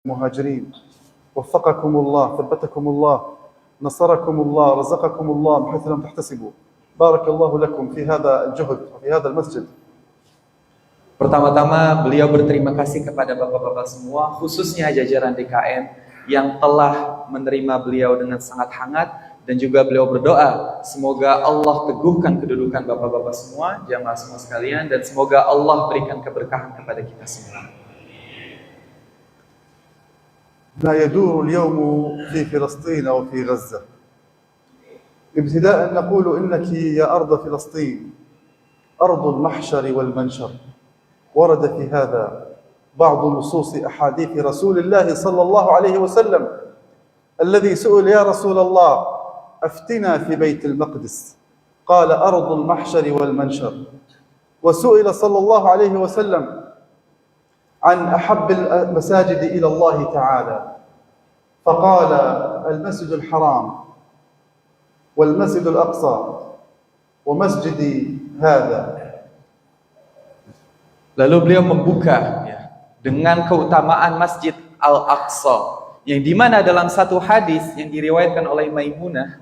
المهاجرين، وفقكم الله، ثبتكم الله، نصركم الله، رزقكم الله من حيث لم تحتسبوا. بارك الله لكم في هذا الجهد وفي هذا المسجد. Pertama-tama beliau berterima kasih kepada bapak-bapak semua, khususnya jajaran DKM yang telah menerima beliau dengan sangat hangat, dan juga beliau berdoa semoga Allah teguhkan kedudukan bapak-bapak semua, jamaah semua sekalian, dan semoga Allah berikan keberkahan kepada kita semua. ما يدور اليوم في فلسطين أو في غزة. ابتداء نقول إنك يا أرض فلسطين أرض المحشر والمنشر. ورد في هذا بعض نصوص أحاديث رسول الله صلى الله عليه وسلم الذي سئل يا رسول الله أفتنا في بيت المقدس، قال أرض المحشر والمنشر. وسئل صلى الله عليه وسلم عن أحب المساجد إلى الله تعالى، فقال المسجد الحرام والمسجد الأقصى ومسجدي هذا. Lalu beliau membuka dengan keutamaan Masjid Al-Aqsa, yang dimana dalam satu hadis yang diriwayatkan oleh Maimunah,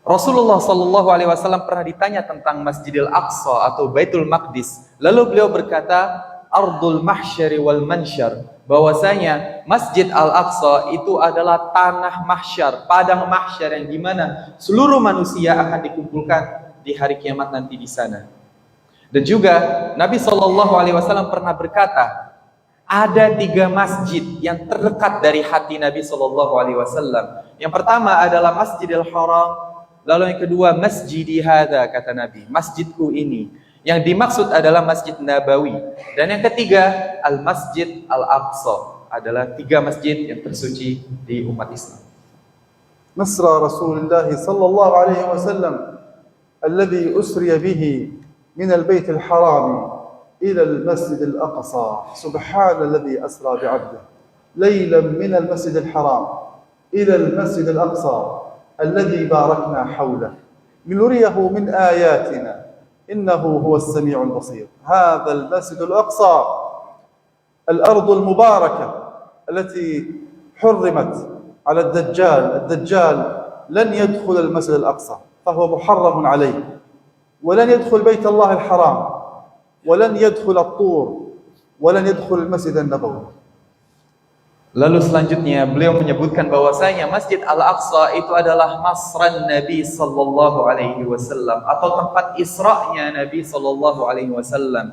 Rasulullah Shallallahu Alaihi Wasallam pernah ditanya tentang Masjidil Aqsa atau Baitul Maqdis. Lalu beliau berkata, Ardul Mahsyari wal Mansyar, bahwasanya Masjid Al-Aqsa itu adalah tanah mahsyar, padang mahsyar, yang dimana seluruh manusia akan dikumpulkan di hari kiamat nanti di sana. Dan juga Nabi Shallallahu Alaihi Wasallam pernah berkata, ada 3 masjid yang terdekat dari hati Nabi Shallallahu Alaihi Wasallam. Yang pertama adalah Masjidil Haram, lalu yang kedua Masjidi Hadza, kata Nabi, masjidku ini. Yang dimaksud adalah Masjid Nabawi. Dan yang ketiga, Al-Masjid Al-Aqsa, adalah 3 masjid yang tersuci di umat Islam. مسرى رسول الله صلى الله عليه وسلم الذي أسري به من البيت الحرام إلى المسجد الأقصى. سبحان الذي أسرى بعبده ليلا من المسجد الحرام إلى المسجد الأقصى الذي باركنا حوله لنريه من آياتنا إنه هو السميع البصير. هذا المسجد الأقصى الأرض المباركة التي حرمت على الدجال لن يدخل المسجد الأقصى، فهو محرم عليه، ولن يدخل بيت الله الحرام، ولن يدخل الطور، ولن يدخل المسجد النبوي. Lalu selanjutnya beliau menyebutkan bahwasanya Masjid Al-Aqsa itu adalah masran Nabi Sallallahu Alaihi Wasallam, atau tempat Isra'nya Nabi Sallallahu Alaihi Wasallam,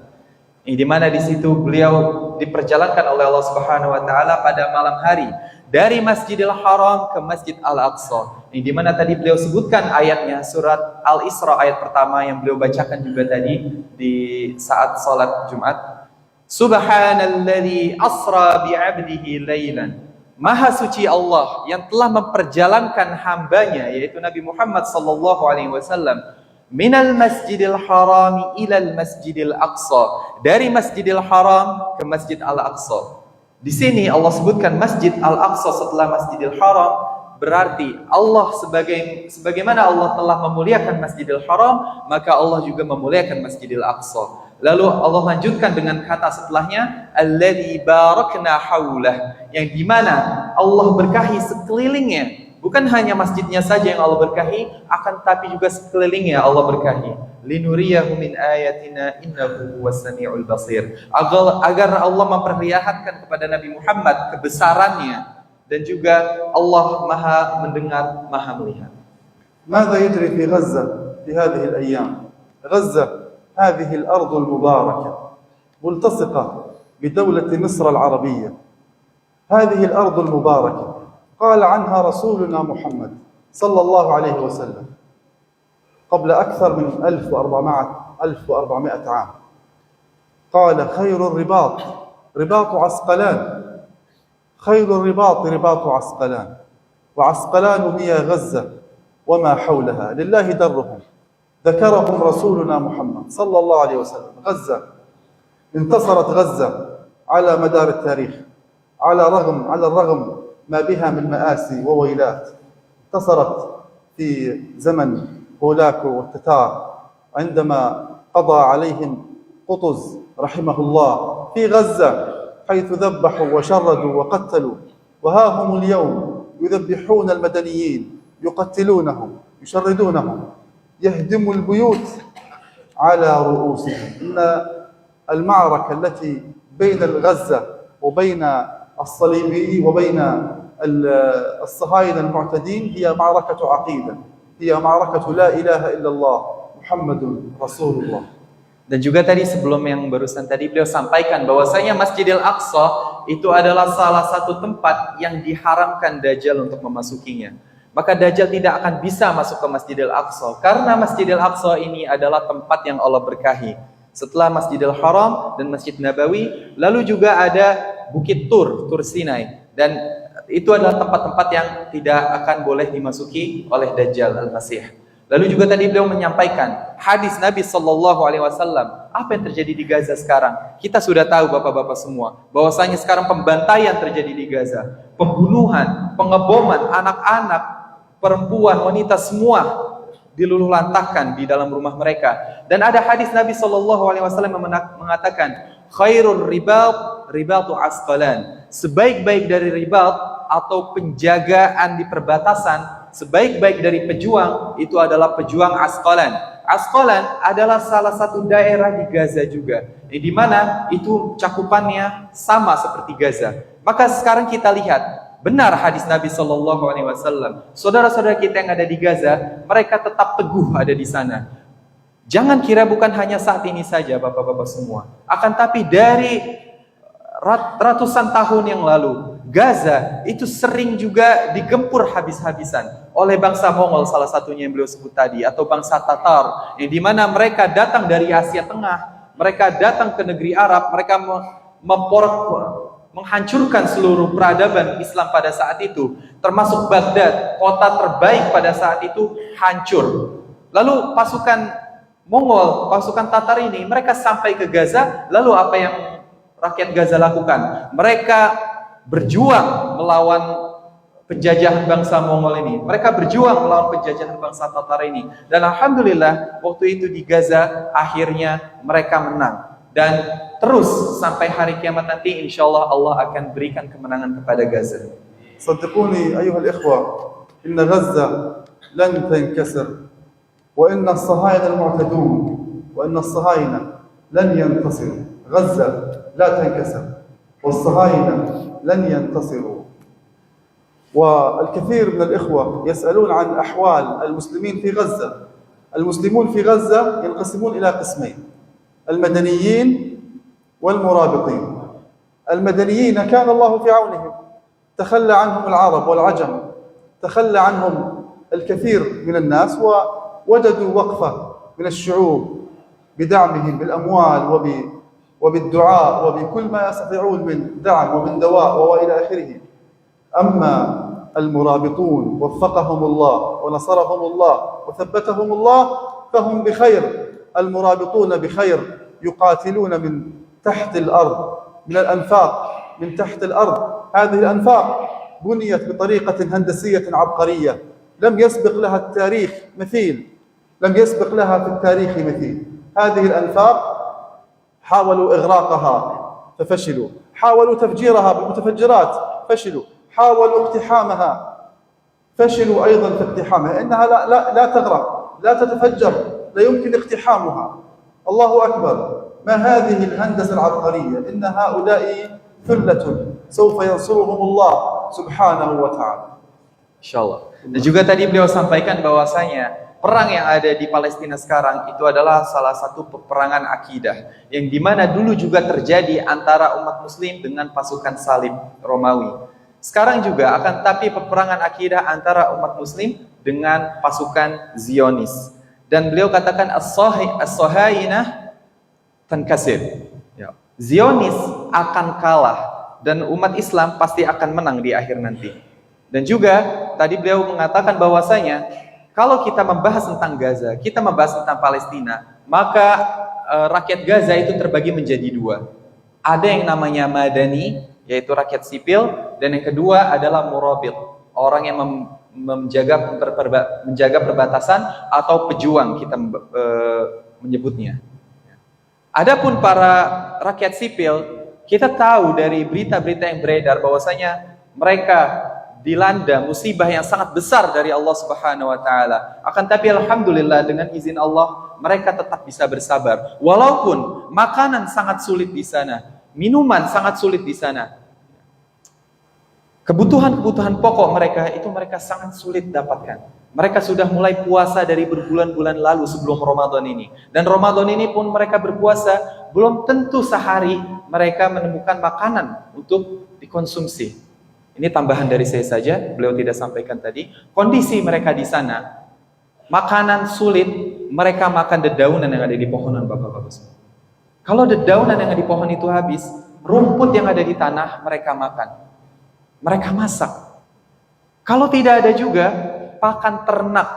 di mana di situ beliau diperjalankan oleh Allah Subhanahu Wa Taala pada malam hari dari Masjidil Haram ke Masjid Al-Aqsa, di mana tadi beliau sebutkan ayatnya, surat Al-Isra ayat pertama yang beliau bacakan juga tadi di saat salat Jumat. Subhanalladzi asra bi'abdihi lailan. Maha suci Allah yang telah memperjalankan hambanya, yaitu Nabi Muhammad sallallahu alaihi wasallam, minal masjidil haram ilal masjidil aqsa, dari Masjidil Haram ke Masjid Al-Aqsa. Di sini Allah sebutkan Masjid Al-Aqsa setelah Masjidil Haram, berarti Allah sebagaimana Allah telah memuliakan Masjidil Haram, maka Allah juga memuliakan Masjidil Aqsa. Lalu Allah lanjutkan dengan kata setelahnya, alladzi barakna haulah, yang dimana Allah berkahi sekelilingnya. Bukan hanya masjidnya saja yang Allah berkahi, akan tapi juga sekelilingnya Allah berkahi. Linuriyahu min ayatina innahu huwas samiul basir. Agar Allah memperlihatkan kepada Nabi Muhammad kebesarannya, dan juga Allah Maha mendengar, Maha melihat. ماذا يجري في غزة في هذه الأيام؟ غزة هذه الأرض المباركة ملتصقة بدولة مصر العربية. هذه الأرض المباركة قال عنها رسولنا محمد صلى الله عليه وسلم قبل أكثر من 1400 عام، قال خير الرباط رباط عسقلان، خير الرباط رباط عسقلان، وعسقلان هي غزة وما حولها، لله درهم. ذكرهم رسولنا محمد صلى الله عليه وسلم. غزة انتصرت غزة على مدار التاريخ على الرغم ما بها من مآسي وويلات. انتصرت في زمن هولاكو والتتار عندما قضى عليهم قطز رحمه الله في غزة حيث ذبحوا وشردوا وقتلوا، وها هم اليوم يذبحون المدنيين، يقتلونهم، يشردونهم، يهدموا البيوت على رؤوسهم. إن المعركة التي بين غزة وبين الصليبي وبين الصهاينة المعتدين هي معركة عقيدة، هي معركة لا إله إلا الله محمد رسول الله. Dan juga tadi sebelum yang barusan tadi beliau sampaikan bahwasanya Masjidil Aqsa itu adalah salah satu tempat yang diharamkan Dajjal untuk memasukinya. Maka Dajjal tidak akan bisa masuk ke Masjidil Aqsa karena Masjidil Aqsa ini adalah tempat yang Allah berkahi. Setelah Masjidil Haram dan Masjid Nabawi, lalu juga ada Bukit Tur Sinai, dan itu adalah tempat-tempat yang tidak akan boleh dimasuki oleh Dajjal Al-Masih. Lalu juga tadi beliau menyampaikan hadis Nabi SAW. Apa yang terjadi di Gaza sekarang? Kita sudah tahu bapak-bapak semua bahwasanya sekarang pembantaian terjadi di Gaza, pembunuhan, pengeboman anak-anak, perempuan, wanita semua diluluhlantahkan di dalam rumah mereka. Dan ada hadis Nabi SAW yang mengatakan khairul ribatu asqalan. Sebaik-baik dari ribat atau penjagaan di perbatasan, sebaik-baik dari pejuang itu adalah pejuang Asqalan. Asqalan adalah salah satu daerah di Gaza juga, di mana itu cakupannya sama seperti Gaza. Maka sekarang kita lihat, benar hadis Nabi SAW. Saudara-saudara kita yang ada di Gaza, mereka tetap teguh ada di sana. Jangan kira bukan hanya saat ini saja bapak-bapak semua, akan tapi dari ratusan tahun yang lalu, Gaza itu sering juga digempur habis-habisan oleh bangsa Mongol, salah satunya yang beliau sebut tadi, atau bangsa Tatar, yang dimana mereka datang dari Asia Tengah, mereka datang ke negeri Arab, mereka menghancurkan seluruh peradaban Islam pada saat itu, termasuk Baghdad, kota terbaik pada saat itu, hancur. Lalu pasukan Mongol, pasukan Tatar ini, mereka sampai ke Gaza, lalu apa yang rakyat Gaza lakukan? Mereka berjuang melawan penjajahan bangsa Mongol ini. Mereka berjuang melawan penjajahan bangsa Tatar ini. Dan alhamdulillah waktu itu di Gaza akhirnya mereka menang. Dan terus sampai hari kiamat nanti insyaallah Allah akan berikan kemenangan kepada Gaza. صدقوني أيها الإخوة إن غزة لن تنكسر وإن الصهاينة المعتدون وإن الصهاينة لن ينتصروا. غزة لا تنكسر والصهاينة لن ينتصروا. والكثير من الإخوة يسألون عن أحوال المسلمين في غزة. المسلمون في غزة ينقسمون إلى قسمين: المدنيين والمرابطين. المدنيين كان الله في عونهم، تخلى عنهم العرب والعجم، تخلى عنهم الكثير من الناس، ووجدوا وقفة من الشعوب بدعمهم بالأموال وبالدعاء وبكل ما يستطيعون من دعم ومن دواء وإلى آخره. أما المرابطون وفقهم الله ونصرهم الله وثبتهم الله فهم بخير. المرابطون بخير، يقاتلون من تحت الأرض، من الأنفاق من تحت الأرض. هذه الأنفاق بنيت بطريقة هندسية عبقرية لم يسبق لها التاريخ مثيل، لم يسبق لها في التاريخ مثيل. هذه الأنفاق حاولوا إغراقها ففشلوا، حاولوا تفجيرها بالمتفجرات فشلوا، حاولوا اقتحامها فشلوا أيضا في اقتحامها. إنها لا تغرق، لا تتفجر، لا يمكن اقتحامها. الله أكبر، ما هذه الهندسة العبقرية؟ إن هؤلاء ثلة سوف ينصرهم الله سبحانه وتعالى. Insyaallah. Dan juga tadi beliau sampaikan bahwasanya perang yang ada di Palestina sekarang itu adalah salah satu peperangan akidah yang dimana dulu juga terjadi antara umat muslim dengan pasukan salib Romawi. Sekarang juga akan tapi peperangan akidah antara umat muslim dengan pasukan Zionis. Dan beliau katakan as-sahainah tankasir. Ya. Zionis akan kalah dan umat Islam pasti akan menang di akhir nanti. Dan juga tadi beliau mengatakan bahwasanya kalau kita membahas tentang Gaza, kita membahas tentang Palestina, maka rakyat Gaza itu terbagi menjadi dua. Ada yang namanya Madani, yaitu rakyat sipil, dan yang kedua adalah Murabit, orang yang menjaga perbatasan atau pejuang kita menyebutnya. Adapun para rakyat sipil, Kita tahu dari berita-berita yang beredar bahwasanya mereka dilanda musibah yang sangat besar dari Allah Subhanahu wa taala. Akan tapi alhamdulillah dengan izin Allah mereka tetap bisa bersabar. Walaupun makanan sangat sulit di sana, minuman sangat sulit di sana. Kebutuhan-kebutuhan pokok mereka sangat sulit dapatkan. Mereka sudah mulai puasa dari berbulan-bulan lalu sebelum Ramadan ini. Dan Ramadan ini pun mereka berpuasa, belum tentu sehari mereka menemukan makanan untuk dikonsumsi. Ini tambahan dari saya saja, beliau tidak sampaikan tadi. Kondisi mereka di sana, makanan sulit, mereka makan dedaunan yang ada di pohonan, Bapak-Bapak semua. Kalau dedaunan yang ada di pohon itu habis, rumput yang ada di tanah mereka makan. Mereka masak. Kalau tidak ada juga, pakan ternak,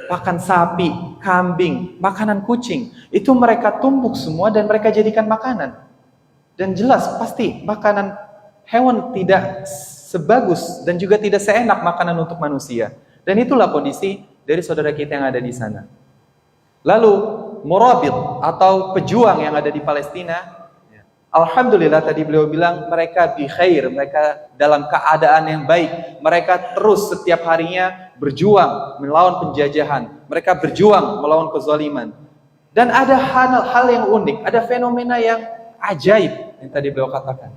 pakan sapi, kambing, makanan kucing, itu mereka tumbuk semua dan mereka jadikan makanan. Dan jelas pasti makanan hewan tidak sebagus dan juga tidak seenak makanan untuk manusia. Dan itulah kondisi dari saudara kita yang ada di sana. Lalu murabit atau pejuang yang ada di Palestina, alhamdulillah tadi beliau bilang mereka bi khair, mereka dalam keadaan yang baik. Mereka terus setiap harinya berjuang melawan penjajahan. Mereka berjuang melawan kezaliman. Dan ada hal yang unik, ada fenomena yang ajaib yang tadi beliau katakan.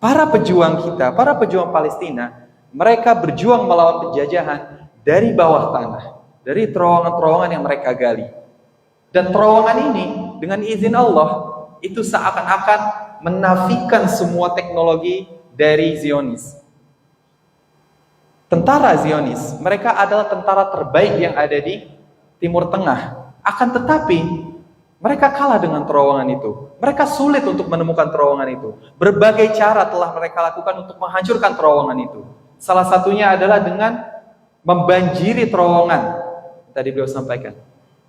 Para pejuang kita, para pejuang Palestina, mereka berjuang melawan penjajahan dari bawah tanah, dari terowongan-terowongan yang mereka gali. Dan terowongan ini dengan izin Allah itu seakan-akan menafikan semua teknologi dari Zionis. Tentara Zionis, mereka adalah tentara terbaik yang ada di Timur Tengah. Akan tetapi, mereka kalah dengan terowongan itu. Mereka sulit untuk menemukan terowongan itu. Berbagai cara telah mereka lakukan untuk menghancurkan terowongan itu. Salah satunya adalah dengan membanjiri terowongan. Tadi beliau sampaikan.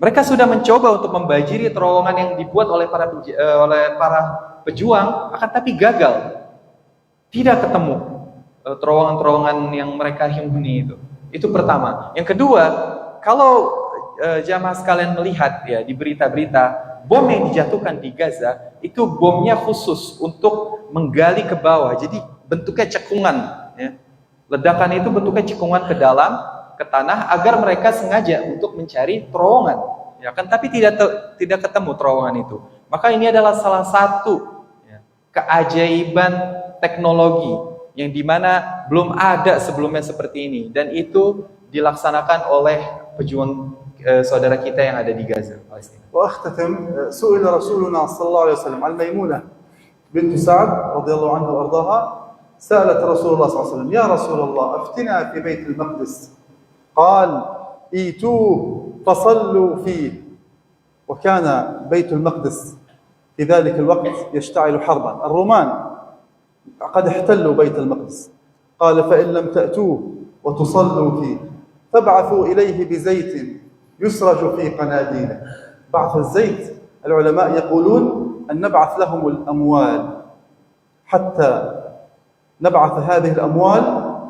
Mereka sudah mencoba untuk membanjiri terowongan yang dibuat oleh para pejuang, akan tapi gagal. Tidak ketemu terowongan-terowongan yang mereka himpuni itu. Itu pertama. Yang kedua, kalau jamaah sekalian melihat ya di berita-berita, bom yang dijatuhkan di Gaza itu bomnya khusus untuk menggali ke bawah. Jadi bentuknya cekungan. Ya. Ledakan itu bentuknya cekungan ke dalam, ke tanah agar mereka sengaja untuk mencari terowongan. Ya kan, tapi tidak ketemu terowongan itu. Maka ini adalah salah satu ya, keajaiban teknologi yang dimana belum ada sebelumnya seperti ini, dan itu dilaksanakan oleh pejuang saudara kita yang ada di Gaza, Palestina. واختتم سئل رسولنا صلى الله عليه وسلم عن ميمونة بنت سعد رضي الله عنها وارضاها سألت رسول الله صلى الله عليه وسلم يا رسول الله افتنا في بيت المقدس قال ايتوه فصلوا فيه وكان بيت المقدس في ذلك الوقت يشتعل حربا الرومان قد احتلوا بيت المقدس قال فإن لم تأتوه وتصلوا فيه فابعثوا إليه بزيت يسرج في قناديله بعث الزيت العلماء يقولون أن نبعث لهم الأموال حتى نبعث هذه الأموال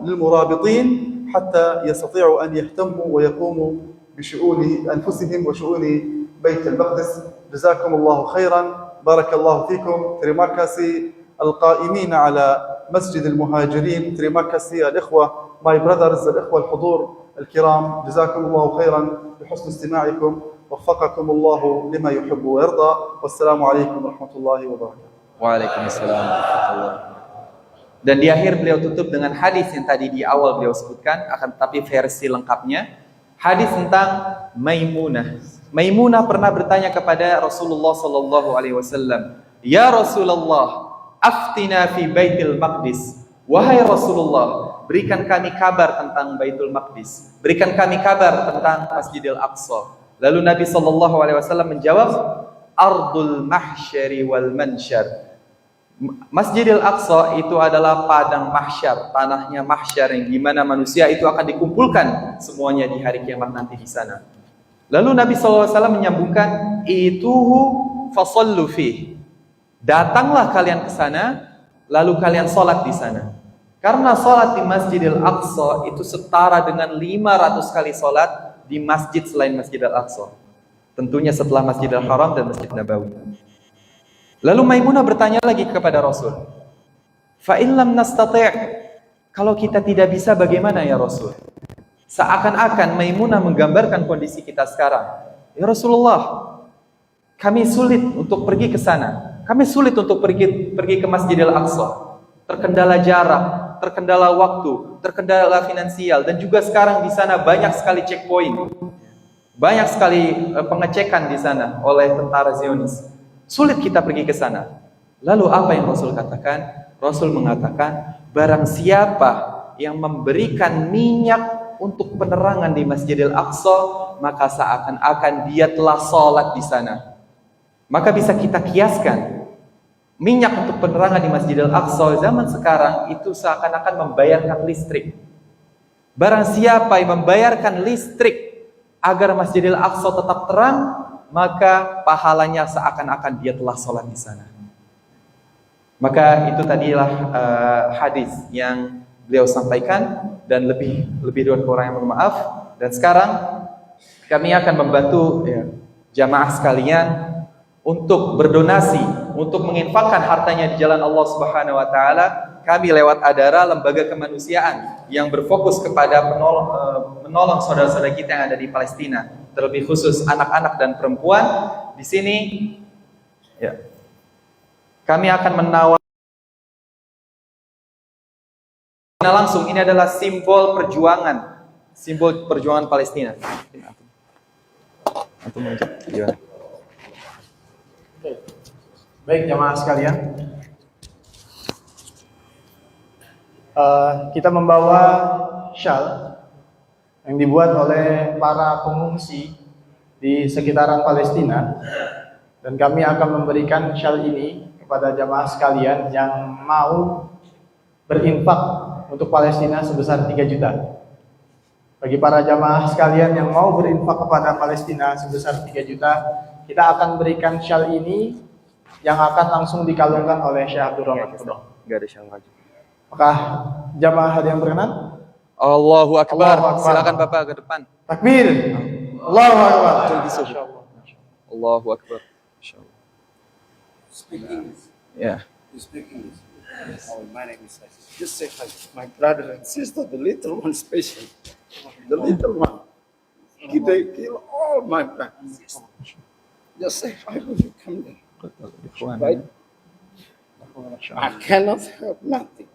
للمرابطين حتى يستطيعوا أن يهتموا ويقوموا بشؤون أنفسهم وشؤون بيت المقدس جزاكم الله خيرا بارك الله فيكم terima kasih القائمين على مسجد المهاجرين terima kasih الإخوة my brothers الإخوة الحضور الكرام جزاكم الله خيرا بحسن استماعكم وفقكم الله لما يحب ويرضى والسلام عليكم ورحمة الله وبركاته. Waalaikumsalam warahmatullahi wabarakatuh. Dan di akhir beliau tutup dengan hadis yang tadi di awal beliau sebutkan, akan tetapi versi lengkapnya hadis tentang Maimunah. Maimunah pernah bertanya kepada Rasulullah sallallahu alaihi wasallam, "Ya Rasulullah, aftina fi Baitul Maqdis." Wahai Rasulullah, berikan kami kabar tentang Baitul Maqdis. Berikan kami kabar tentang Masjidil Aqsa. Lalu Nabi sallallahu alaihi wasallam menjawab, "Ardul mahsyari wal mansyar." Masjidil Aqsa itu adalah padang mahsyar, tanahnya mahsyar yang dimana manusia itu akan dikumpulkan semuanya di hari kiamat nanti di sana. Lalu Nabi SAW menyambungkan, ituhu fasallu fih. Datanglah kalian ke sana, lalu kalian sholat di sana. Karena sholat di Masjidil Aqsa itu setara dengan 500 kali sholat di masjid selain Masjidil Aqsa. Tentunya setelah Masjidil Haram dan Masjid Nabawi. Lalu Maimunah bertanya lagi kepada Rasul, fa in lam nastati', kalau kita tidak bisa bagaimana ya Rasul? Seakan-akan Maimunah menggambarkan kondisi kita sekarang. Ya Rasulullah, kami sulit untuk pergi ke sana. Kami sulit untuk pergi ke Masjidil Aqsa. Terkendala jarak, terkendala waktu, terkendala finansial, dan juga sekarang di sana banyak sekali checkpoint. Banyak sekali pengecekan di sana oleh tentara Zionis. Sulit kita pergi ke sana. Lalu apa yang Rasul katakan? Rasul mengatakan, barang siapa yang memberikan minyak untuk penerangan di Masjidil Aqsa, maka seakan-akan dia telah sholat di sana. Maka bisa kita kiaskan, minyak untuk penerangan di Masjidil Aqsa zaman sekarang itu seakan-akan membayarkan listrik. Barang siapa yang membayarkan listrik agar Masjidil Aqsa tetap terang, maka pahalanya seakan-akan dia telah sholat di sana. Maka itu tadilah hadis yang beliau sampaikan, dan lebih dari orang yang bermaaf. Dan sekarang kami akan membantu jamaah sekalian untuk berdonasi, untuk menginfakkan hartanya di jalan Allah Subhanahu wa taala. Kami lewat Adara, lembaga kemanusiaan yang berfokus kepada menolong saudara-saudara kita yang ada di Palestina, terlebih khusus anak-anak dan perempuan. Di sini kami akan menawar langsung, ini adalah simbol perjuangan Palestina. Baik jamaah sekalian, kita membawa syal yang dibuat oleh para pengungsi di sekitaran Palestina, dan kami akan memberikan syal ini kepada jamaah sekalian yang mau berinfak untuk Palestina sebesar 3 juta. Bagi para jamaah sekalian yang mau berinfak kepada Palestina sebesar 3 juta, kita akan berikan syal ini yang akan langsung dikalungkan oleh Syekh Abdul Rahman Qudhoh. Enggak ada syal lagi. Maka jamaah ada yang berkenan? Allahu Akbar. Allahu Akbar. Silakan Bapak ke depan. Takbir. Allahu Akbar. Allahu Akbar. Insyaallah. Speak English. Ya. You speak English. Yes. Oh, my name is Isis. Just say hi. My brother and sister, the little one special. The little one. They kill all my brothers. Just say hi when you come there. Right? I cannot help nothing.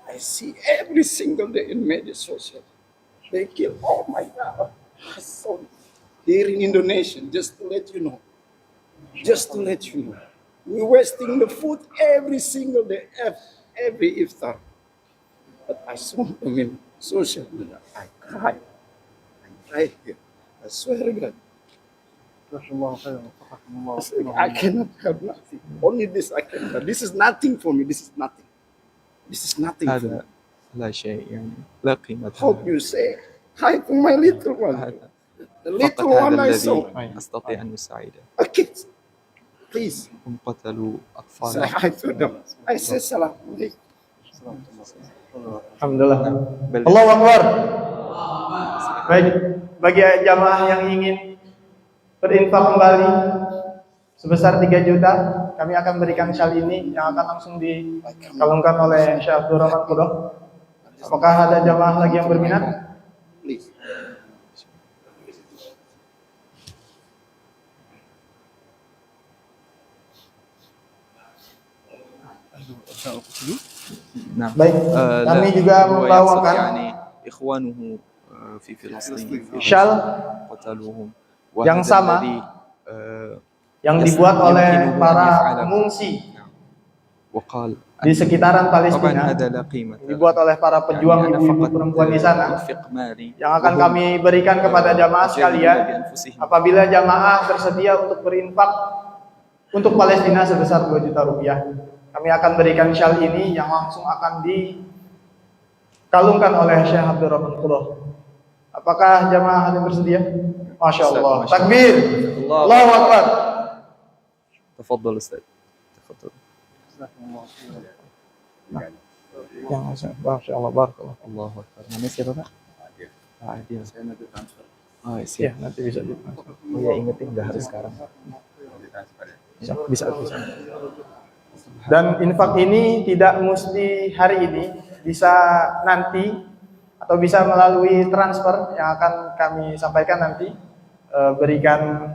I see every single day in media social. They kill all my brothers. I saw it here in Indonesia, just to let you know. Just to let you know. We're wasting the food every single day, every iftar. But I saw them in social media. I cried. I cried here. I swear to God. I cannot help nothing. Only this I can help. This is nothing for me. This is nothing. This is nothing for me. لا شيء يعني لا قيمة. Hope you say hi to my little one. The little one I saw. أستطيع أن أساعده. A kid. Please. هم قتلوا Say أطفالا. hi to them. I say salam alaikum. Alhamdulillah. Allahu Akbar. Baik, bagi jamaah yang ingin berinfak kembali sebesar 3 juta, kami akan berikan syal ini yang akan langsung dikalungkan oleh Syekh Abdul Rahman Qudhoh. Apakah ada jamaah lagi yang berminat? Please. نعم. Baik, kami juga membawakan يعني إخوانه في فلسطين syal قتلوهم yang sama yang dibuat oleh para pengungsi وقال di sekitaran طبعا Palestina, هذا لا قيمة dibuat oleh para pejuang ibu-ibu perempuan di sana, أنفق مالي yang akan kami berikan kepada jamaah sekalian apabila jamaah bersedia untuk berinfak untuk Palestina sebesar 2 juta rupiah. Kami akan berikan syal ini yang langsung akan dikalungkan oleh Syekh Abdul Rahman Qudhoh. Apakah jamaah ada yang bersedia? Masya Allah. Takbir. Allahu Akbar. تفضل أستاذ تفضل. Masya Allah. Barakallah. الله أكبر. Namanya siapa Pak? Adil. Saya nanti transfer. Oh Ya, siap. nanti bisa ditransfer. Oh ya ingetin nggak harus sekarang. Bisa. Dan infak ini tidak mesti hari ini, bisa nanti atau bisa melalui transfer yang akan kami sampaikan nanti. Berikan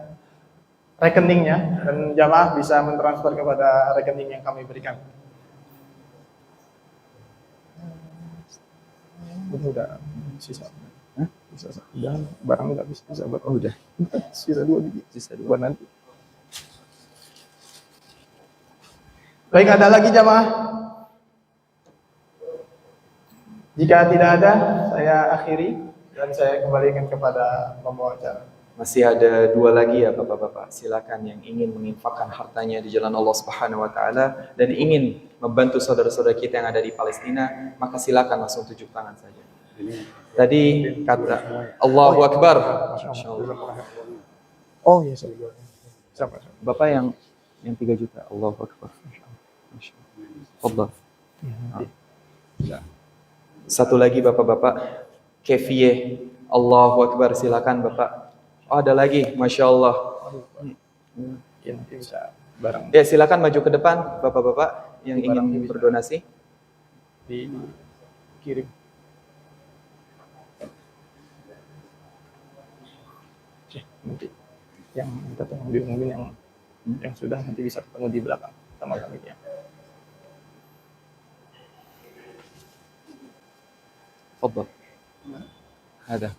rekeningnya dan jamaah bisa mentransfer kepada rekening yang kami berikan. Udah sisa. Sisa. Udah barang nggak bisa buat. Oh udah. Sisa 2 biji. Sisa 2 buat nanti. Baik, ada lagi jamaah? Jika tidak ada, saya akhiri dan saya kembalikan kepada pembawa acara. Masih ada 2 lagi ya Bapak-bapak. Silakan yang ingin menginfakkan hartanya di jalan Allah Subhanahu wa taala dan ingin membantu saudara-saudara kita yang ada di Palestina, maka silakan langsung tunjuk tangan saja. Tadi kata Allahu Akbar. Oh iya, siapa? Bapak yang 3 juta. Allahu Akbar. Fadhal. Satu lagi Bapak-bapak. Kefiyeh. Allahu Akbar. Silakan Bapak. Oh, ada lagi, Masya Allah. Ya, nanti bisa barang. Ya, silakan maju ke depan, Bapak-bapak yang ingin berdonasi. Dikirim. Nanti yang kita tunggu diumumin yang sudah nanti bisa ketemu di belakang sama kami ya. Fadhal. Ada.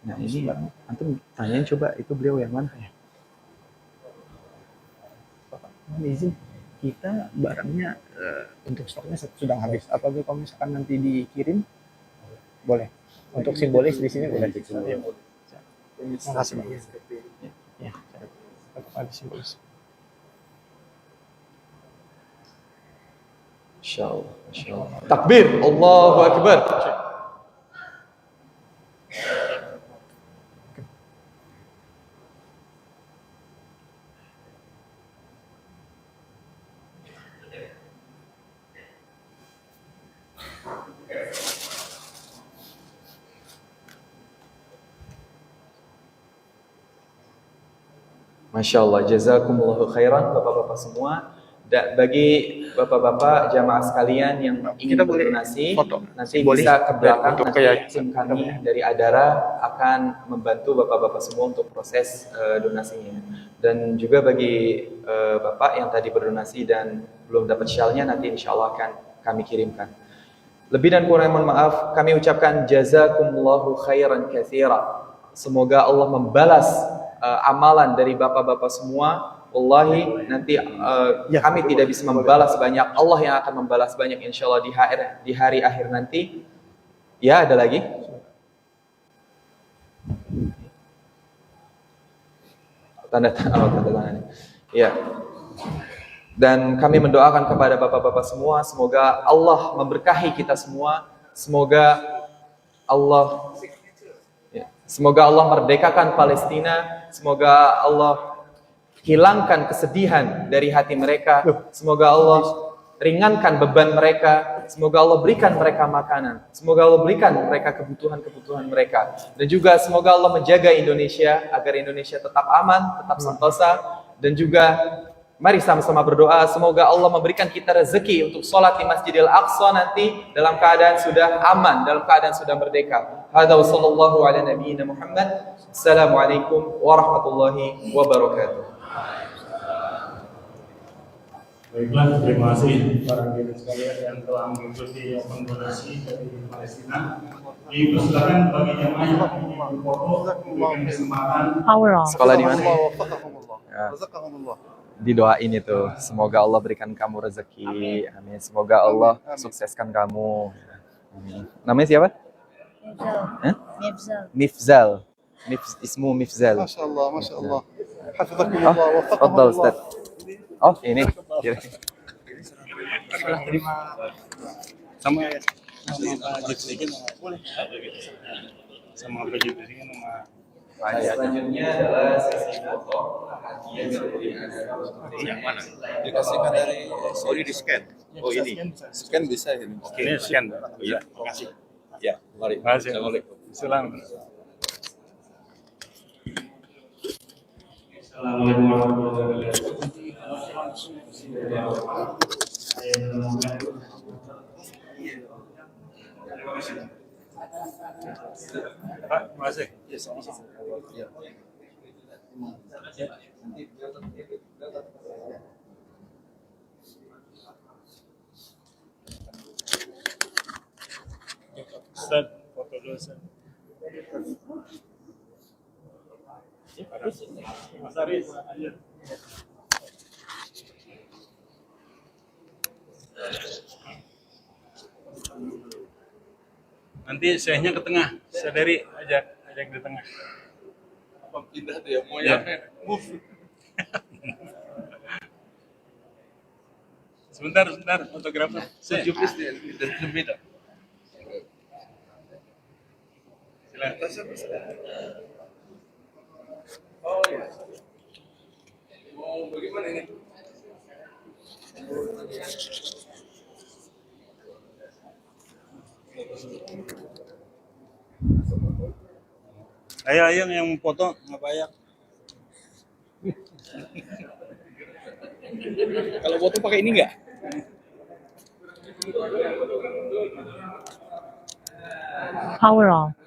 Nah ini antum tanyain coba itu beliau yang mana ya? Bapak, mohon izin kita barangnya untuk stoknya sudah habis. Apabila kalau misalkan nanti dikirim boleh. Untuk simbolis di sini boleh. Ya. Terima kasih Pak. Ya, untuk ada simbolis. Insyaallah. Takbir, Allahu Akbar. Masya Allah, jazakumullahu khairan Bapak-bapak semua. Bagi Bapak-bapak jamaah sekalian yang ingin berdonasi, nanti bisa ke belakang, nanti tim kami dari Adara akan membantu Bapak-bapak semua untuk proses donasinya. Dan juga bagi Bapak yang tadi berdonasi dan belum dapat syalnya, nanti insya Allah akan kami kirimkan. Lebih dan kurang mohon maaf, kami ucapkan jazakumullahu khairan katsira. Semoga Allah membalas amalan dari bapak-bapak semua. Wallahi nanti kami tidak bisa membalas banyak, Allah yang akan membalas banyak insya Allah di hari akhir nanti. Ya, ada lagi? Tanda tangan. Ya. Dan kami mendoakan kepada bapak-bapak semua, semoga Allah memberkahi kita semua. Semoga Allah merdekakan Palestina. Semoga Allah hilangkan kesedihan dari hati mereka. Semoga Allah ringankan beban mereka. Semoga Allah berikan mereka makanan. Semoga Allah berikan mereka kebutuhan-kebutuhan mereka. Dan juga semoga Allah menjaga Indonesia agar Indonesia tetap aman, tetap sentosa. Dan juga mari sama-sama berdoa, semoga Allah memberikan kita rezeki untuk sholat di Masjidil Aqsa nanti dalam keadaan sudah aman, dalam keadaan sudah merdeka. Hadza wa sallallahu ala nabiyyina Muhammad. Assalamualaikum warahmatullahi wabarakatuh. Baiklah, terima kasih para hadirin sekalian yang telah mengikuti open donasi dari Palestina. Dipersilakan bagi jamaah yang ingin berfoto memberikan kesempatan. Sekolah di mana? Ya. Didoain itu, semoga Allah berikan kamu rezeki, amin. Semoga Allah sukseskan kamu. Amin. Namanya siapa? Mifzal. Ismu Mifzal. Masya Allah, Masya Allah. Hafizakumullah, waffaqakumullah. Fadhal Ustaz. Oh, ini. Sama Pak Jibrin boleh. Sama Pak Jibrin sama Selanjutnya adalah sesi foto hadiah dari yang mana? Dikasihkan dari Oh, ini di scan. Oh, ini. scan bisa ini. Oke, ini scan. Oh, iya, terima kasih. Ya, mari. Terima kasih. Assalamualaikum. Salam. Assalamualaikum warahmatullahi wabarakatuh. Pak, terima kasih. Ustaz, foto dulu Ustaz. Mas Aris, ayo. Nanti sehnya ke tengah, sadari ajak di tengah. Apa pindah dia mau Ya. move. Sebentar, fotografer. Could you please the middle? Silakan. Oh ya. Mau bagaimana ini? Ayo yang foto nggak payah. Kalau foto pakai ini enggak? Power off.